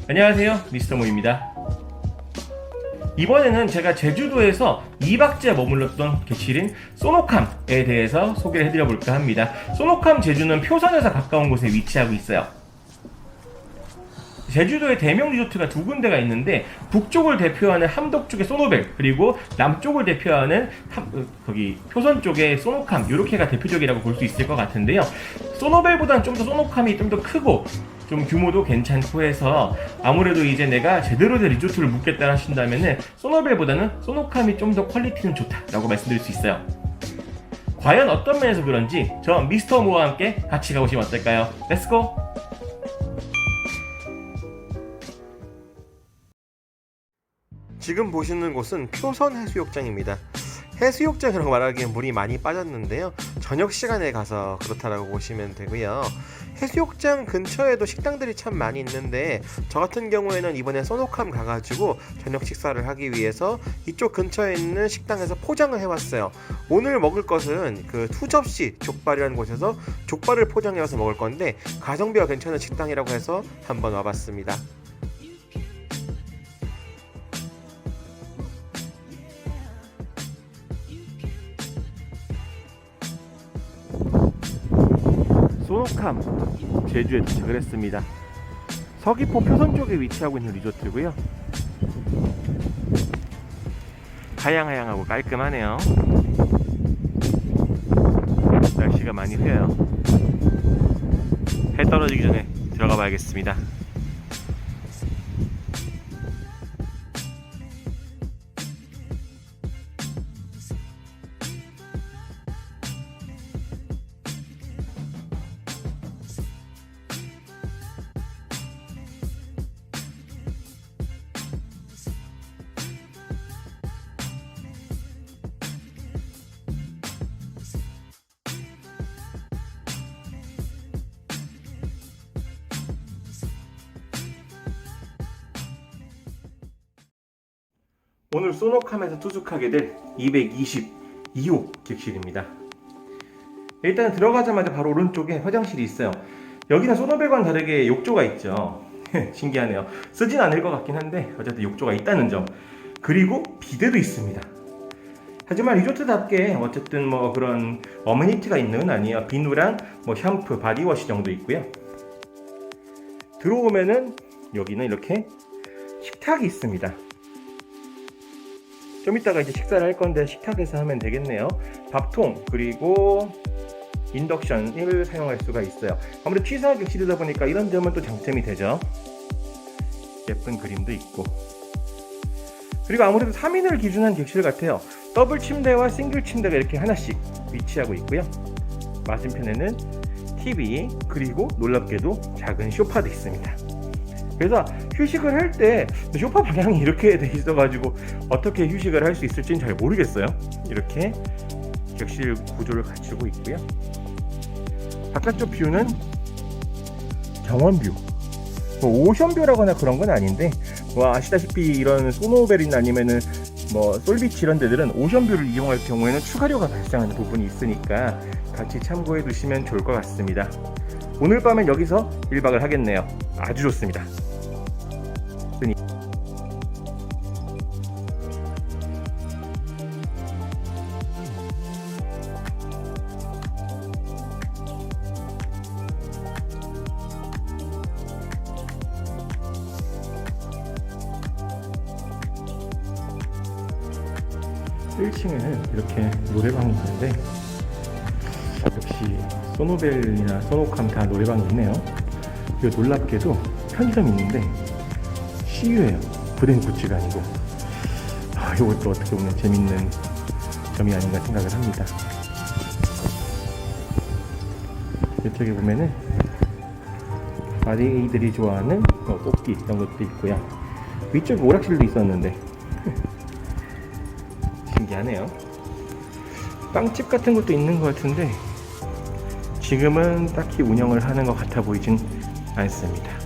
안녕하세요, 미스터 모입니다. 이번에는 제가 제주도에서 2박째 머물렀던 객실인 소노캄에 대해서 소개를 해드려 볼까 합니다. 소노캄 제주는 표선에서 가까운 곳에 위치하고 있어요. 제주도에 대명 리조트가 두 군데가 있는데, 북쪽을 대표하는 함덕 쪽의 소노벨, 그리고 남쪽을 대표하는 거기 표선 쪽의 소노캄, 요렇게가 대표적이라고 볼 수 있을 것 같은데요. 소노벨보다는 좀 더 소노캄이 좀 더 크고 좀 규모도 괜찮고 해서, 아무래도 이제 내가 제대로 된 리조트를 묵겠다 하신다면은 소노벨보다는 소노캄이 좀 더 퀄리티는 좋다라고 말씀드릴 수 있어요. 과연 어떤 면에서 그런지 저 미스터 모와 함께 같이 가보시면 어떨까요? 렛츠고! 지금 보시는 곳은 표선 해수욕장입니다. 해수욕장이라고 말하기엔 물이 많이 빠졌는데요, 저녁 시간에 가서 그렇다라고 보시면 되고요. 해수욕장 근처에도 식당들이 참 많이 있는데, 저 같은 경우에는 이번에 소노캄 가가지고 저녁 식사를 하기 위해서 이쪽 근처에 있는 식당에서 포장을 해왔어요. 오늘 먹을 것은 그 투접시 족발이라는 곳에서 족발을 포장해와서 먹을 건데, 가성비가 괜찮은 식당이라고 해서 한번 와봤습니다. 소노캄 제주에 도착을 했습니다. 서귀포 표선 쪽에 위치하고 있는 리조트고요. 하양하양하고 깔끔하네요. 날씨가 많이 흐려요. 해 떨어지기 전에 들어가 봐야겠습니다. 오늘 소노캄에서 투숙하게 될 222호 객실입니다. 일단 들어가자마자 바로 오른쪽에 화장실이 있어요. 여기는 소노벨과는 다르게 욕조가 있죠. 신기하네요. 쓰진 않을 것 같긴 한데 어쨌든 욕조가 있다는 점. 그리고 비데도 있습니다. 하지만 리조트답게 어쨌든 뭐 그런 어메니티가 있는 건 아니에요. 비누랑 뭐 샴푸, 바디워시 정도 있고요. 들어오면은 여기는 이렇게 식탁이 있습니다. 좀 이따가 이제 식사를 할 건데 식탁에서 하면 되겠네요. 밥통 그리고 인덕션을 사용할 수가 있어요. 아무래도 취사 객실이다 보니까 이런 점은 또 장점이 되죠. 예쁜 그림도 있고, 그리고 아무래도 3인을 기준한 객실 같아요. 더블 침대와 싱글 침대가 이렇게 하나씩 위치하고 있고요. 맞은편에는 TV, 그리고 놀랍게도 작은 소파도 있습니다. 그래서 휴식을 할 때 소파 방향이 이렇게 돼 있어가지고 어떻게 휴식을 할 수 있을지는 잘 모르겠어요. 이렇게 객실 구조를 갖추고 있고요. 바깥쪽 뷰는 정원뷰, 뭐 오션뷰라거나 그런 건 아닌데, 뭐 아시다시피 이런 소노벨이나 아니면은 뭐 솔비치 이런 데들은 오션뷰를 이용할 경우에는 추가료가 발생하는 부분이 있으니까 같이 참고해 두시면 좋을 것 같습니다. 오늘 밤엔 여기서 1박을 하겠네요. 아주 좋습니다. 1층에는 이렇게 노래방이 있는데, 역시 소노벨이나 소노캄 다 노래방이 있네요. 그리고 놀랍게도 편의점이 있는데 CU예요. 브랜드 굿즈가 아니고. 이것도 어떻게 보면 재밌는 점이 아닌가 생각을 합니다. 이쪽에 보면은 아이들이 좋아하는 뽑기 이런 것도 있고요. 위쪽에 오락실도 있었는데 신기하네요. 빵집 같은 것도 있는 것 같은데 지금은 딱히 운영을 하는 것 같아 보이진 않습니다.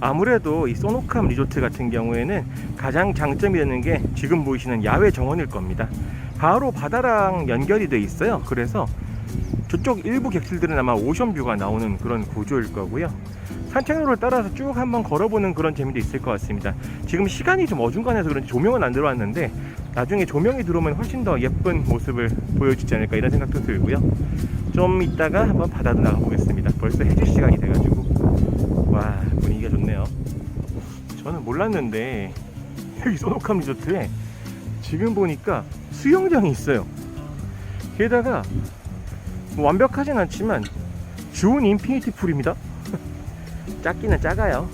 아무래도 이 소노캄 리조트 같은 경우에는 가장 장점이 되는 게 지금 보이시는 야외 정원일 겁니다. 바로 바다랑 연결이 돼 있어요. 그래서 저쪽 일부 객실들은 아마 오션뷰가 나오는 그런 구조일 거고요. 산책로를 따라서 쭉 한번 걸어보는 그런 재미도 있을 것 같습니다. 지금 시간이 좀 어중간해서 그런지 조명은 안 들어왔는데 나중에 조명이 들어오면 훨씬 더 예쁜 모습을 보여주지 않을까 이런 생각도 들고요. 좀 이따가 한번 바다도 나가 보겠습니다. 벌써 해질 시간이 돼가지고 와, 분위기가 좋네요. 저는 몰랐는데 여기 소노캄 리조트에 지금 보니까 수영장이 있어요. 게다가 뭐 완벽하진 않지만 좋은 인피니티 풀입니다. 작기는 작아요.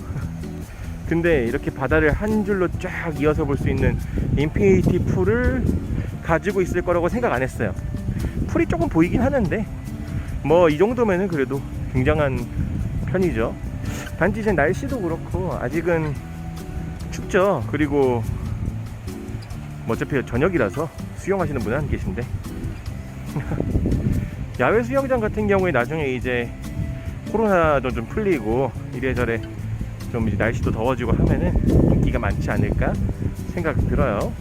근데 이렇게 바다를 한 줄로 쫙 이어서 볼 수 있는 인피니티 풀을 가지고 있을 거라고 생각 안 했어요. 풀이 조금 보이긴 하는데 뭐 이 정도면은 그래도 굉장한 편이죠. 단지 이제 날씨도 그렇고 아직은 춥죠. 그리고 뭐 어차피 저녁이라서 수영하시는 분은 안 계신데 야외 수영장 같은 경우에 나중에 이제 코로나도 좀 풀리고 이래저래 좀 이제 날씨도 더워지고 하면은 인기가 많지 않을까 생각 들어요.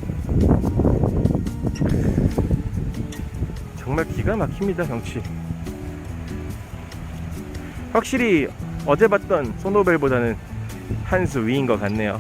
정말 기가 막힙니다, 경치. 확실히 어제 봤던 소노벨보다는 한 수 위인 것 같네요.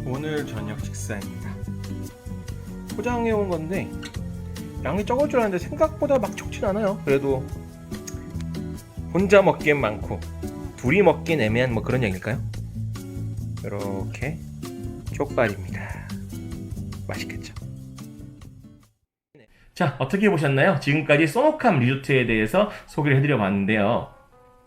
오늘 저녁 식사입니다. 포장해 온 건데 양이 적을 줄 알았는데 생각보다 막 적진 않아요. 그래도 혼자 먹기엔 많고 둘이 먹기엔 애매한 뭐 그런 얘기일까요? 이렇게 족발입니다. 맛있겠죠? 자, 어떻게 보셨나요? 지금까지 소노캄 리조트에 대해서 소개를 해드려 봤는데요.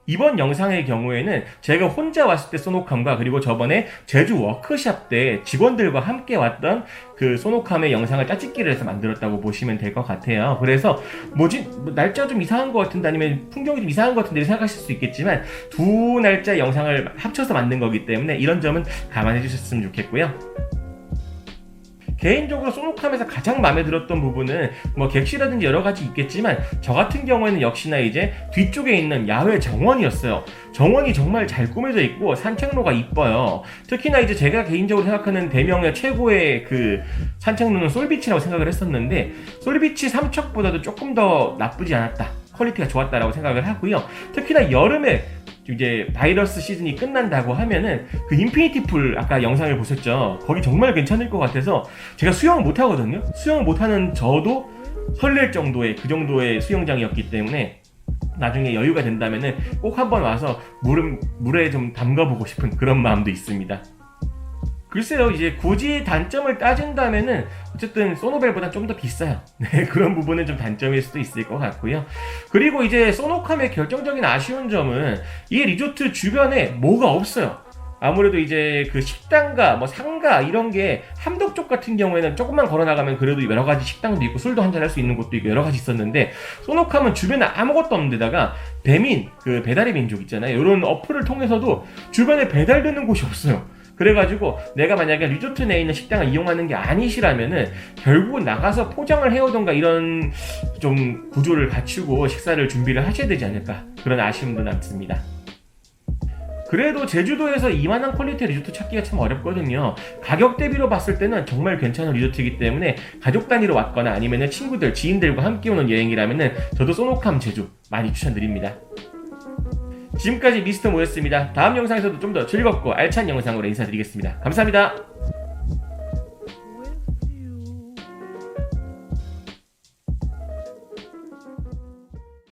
이번 영상의 경우에는 제가 혼자 왔을 때 소노캄과 그리고 저번에 제주 워크샵 때 직원들과 함께 왔던 그 소노캄의 영상을 짜집기를 해서 만들었다고 보시면 될 것 같아요. 그래서 뭐지? 날짜 좀 이상한 것 같은데 아니면 풍경이 좀 이상한 것 같은데 생각하실 수 있겠지만 두 날짜 영상을 합쳐서 만든 거기 때문에 이런 점은 감안해 주셨으면 좋겠고요. 개인적으로 소노캄에서 가장 마음에 들었던 부분은 뭐 객실이라든지 여러 가지 있겠지만 저 같은 경우에는 역시나 이제 뒤쪽에 있는 야외 정원이었어요. 정원이 정말 잘 꾸며져 있고 산책로가 이뻐요. 특히나 이제 제가 개인적으로 생각하는 대명의 최고의 그 산책로는 솔비치라고 생각을 했었는데 솔비치 삼척보다도 조금 더 나쁘지 않았다. 퀄리티가 좋았다라고 생각을 하고요. 특히나 여름에 이제 바이러스 시즌이 끝난다고 하면은 그 인피니티 풀 아까 영상을 보셨죠? 거기 정말 괜찮을 것 같아서 제가 수영을 못 하거든요. 수영을 못하는 저도 설렐 정도의 그 정도의 수영장이었기 때문에 나중에 여유가 된다면은 꼭 한번 와서 물에 좀 담가보고 싶은 그런 마음도 있습니다. 글쎄요, 이제 굳이 단점을 따진다면은 어쨌든 소노벨보다 좀 더 비싸요. 네, 그런 부분은 좀 단점일 수도 있을 것 같고요. 그리고 이제 소노캄의 결정적인 아쉬운 점은 이 리조트 주변에 뭐가 없어요. 아무래도 이제 그 식당가, 뭐 상가 이런 게 함덕 쪽 같은 경우에는 조금만 걸어 나가면 그래도 여러 가지 식당도 있고 술도 한잔 할 수 있는 곳도 있고 여러 가지 있었는데 소노캄은 주변에 아무것도 없는 데다가 배민, 그 배달의 민족 있잖아요. 이런 어플을 통해서도 주변에 배달되는 곳이 없어요. 그래가지고 내가 만약에 리조트 내에 있는 식당을 이용하는 게 아니시라면은 결국은 나가서 포장을 해오던가 이런 좀 구조를 갖추고 식사를 준비를 하셔야 되지 않을까 그런 아쉬움도 남습니다. 그래도 제주도에서 이만한 퀄리티의 리조트 찾기가 참 어렵거든요. 가격 대비로 봤을 때는 정말 괜찮은 리조트이기 때문에 가족 단위로 왔거나 아니면 친구들, 지인들과 함께 오는 여행이라면 저도 소노캄 제주 많이 추천드립니다. 지금까지 미스터 모였습니다. 다음 영상에서도 좀 더 즐겁고 알찬 영상으로 인사드리겠습니다. 감사합니다.